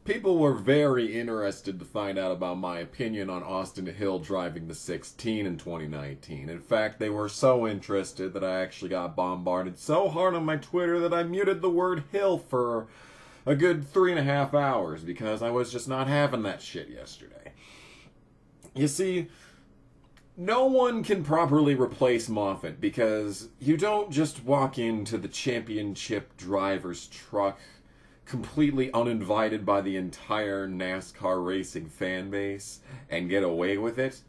People were very interested to find out about my opinion on Austin Hill driving the 16 in 2019. In fact, they were so interested that I actually got bombarded so hard on my Twitter that I muted the word Hill for a good 3.5 hours because I was just not having that shit yesterday. You see, no one can properly replace Moffitt because you don't just walk into the championship driver's truck completely uninvited by the entire NASCAR racing fan base and get away with it.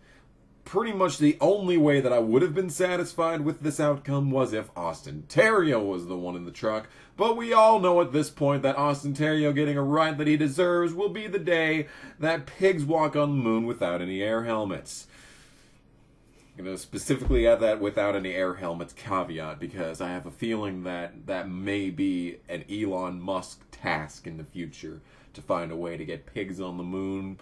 Pretty much the only way that I would have been satisfied with this outcome was if Austin Terrio was the one in the truck, but we all know at this point that Austin Terrio getting a ride that he deserves will be the day that pigs walk on the moon without any air helmets. I'm going to specifically add that without any air helmets caveat because I have a feeling that that may be an Elon Musk task in the future to find a way to get pigs on the moon.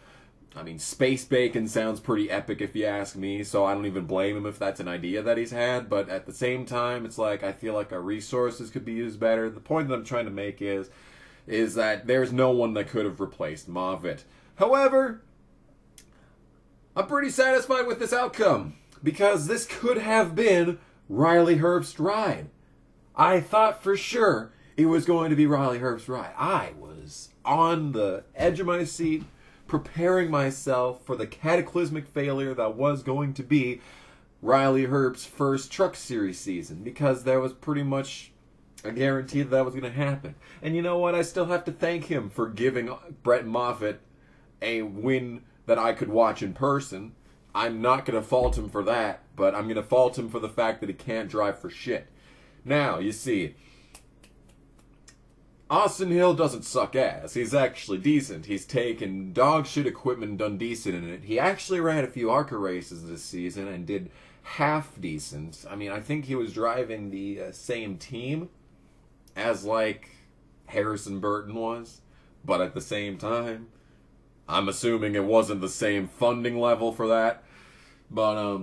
I mean, space bacon sounds pretty epic if you ask me, so I don't even blame him if that's an idea that he's had, but at the same time, it's like I feel like our resources could be used better. The point that I'm trying to make is that there's no one that could have replaced Moffitt. However, I'm pretty satisfied with this outcome because this could have been Riley Herbst's ride. I thought for sure it was going to be Riley Herbst's ride. I was on the edge of my seat, preparing myself for the cataclysmic failure that was going to be Riley Herbst's first Truck Series season, because there was pretty much a guarantee that was going to happen. And you know what? I still have to thank him for giving Brett Moffitt a win that I could watch in person. I'm not going to fault him for that, but I'm going to fault him for the fact that he can't drive for shit. Now, you see, Austin Hill doesn't suck ass. He's actually decent. He's taken dog shit equipment and done decent in it. He actually ran a few ARCA races this season and did half decent. I mean, I think he was driving the same team as, like, Harrison Burton was. But at the same time, I'm assuming it wasn't the same funding level for that. But,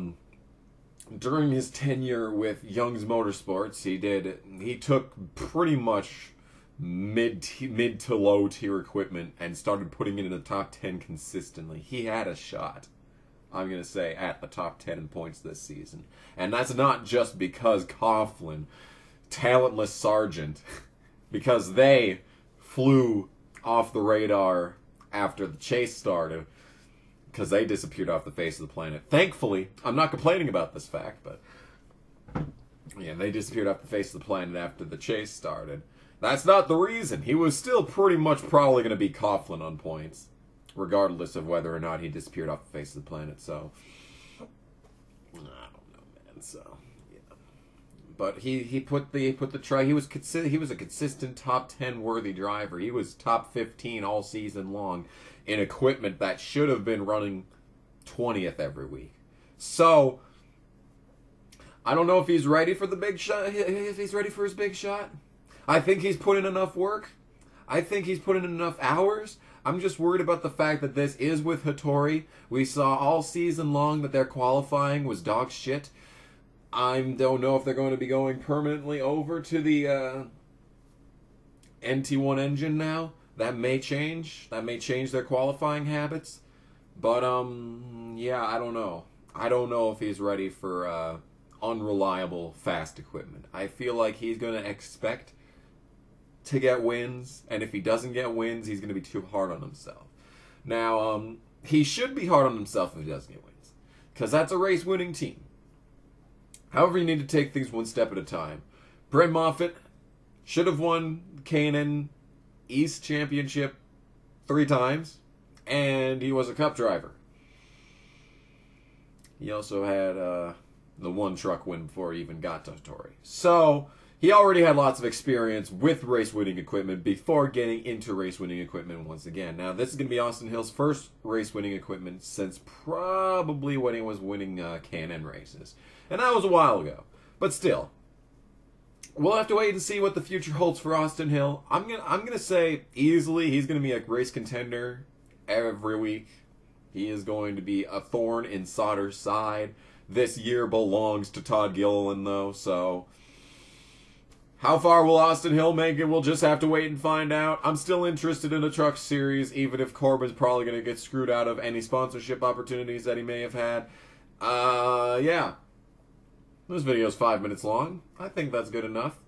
during his tenure with Young's Motorsports, he took pretty much mid to low tier equipment and started putting it in the top 10 consistently. He had a shot, I'm going to say, at the top 10 in points this season. And that's not just because Coughlin, talentless Sargent, because they flew off the radar after the chase started, because they disappeared off the face of the planet. Thankfully, I'm not complaining about this fact, but yeah, they disappeared off the face of the planet after the chase started. That's not the reason. He was still pretty much probably going to beat Coughlin on points, regardless of whether or not he disappeared off the face of the planet. So, I don't know, man. So, yeah. But he put the try. He was a consistent top 10 worthy driver. He was top 15 all season long in equipment that should have been running 20th every week. So, I don't know if he's ready for the big shot. If he's ready for his big shot. I think he's put in enough work. I think he's put in enough hours. I'm just worried about the fact that this is with Hattori. We saw all season long that their qualifying was dog shit. I don't know if they're going to be going permanently over to the NT1 engine now. That may change. That may change their qualifying habits. But, yeah, I don't know. I don't know if he's ready for unreliable, fast equipment. I feel like he's going to expect to get wins, and if he doesn't get wins, he's going to be too hard on himself. Now, he should be hard on himself if he doesn't get wins, because that's a race-winning team. However, you need to take things one step at a time. Brett Moffitt should have won K&N East Championship 3 times, and he was a Cup driver. He also had the 1 truck win before he even got to Hattori. So, he already had lots of experience with race-winning equipment before getting into race-winning equipment once again. Now, this is going to be Austin Hill's first race-winning equipment since probably when he was winning K&N races. And that was a while ago. But still, we'll have to wait and see what the future holds for Austin Hill. I'm gonna say easily he's going to be a race contender every week. He is going to be a thorn in Sauter's side. This year belongs to Todd Gilliland, though, so How far will Austin Hill make it? We'll just have to wait and find out. I'm still interested in the truck series, even if Corbin's probably going to get screwed out of any sponsorship opportunities that he may have had. Yeah. This video's 5 minutes long. I think that's good enough.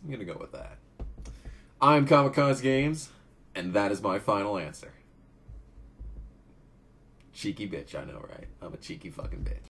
I'm going to go with that. I'm Kamikaze Games, and that is my final answer. Cheeky bitch, I know, right? I'm a cheeky fucking bitch.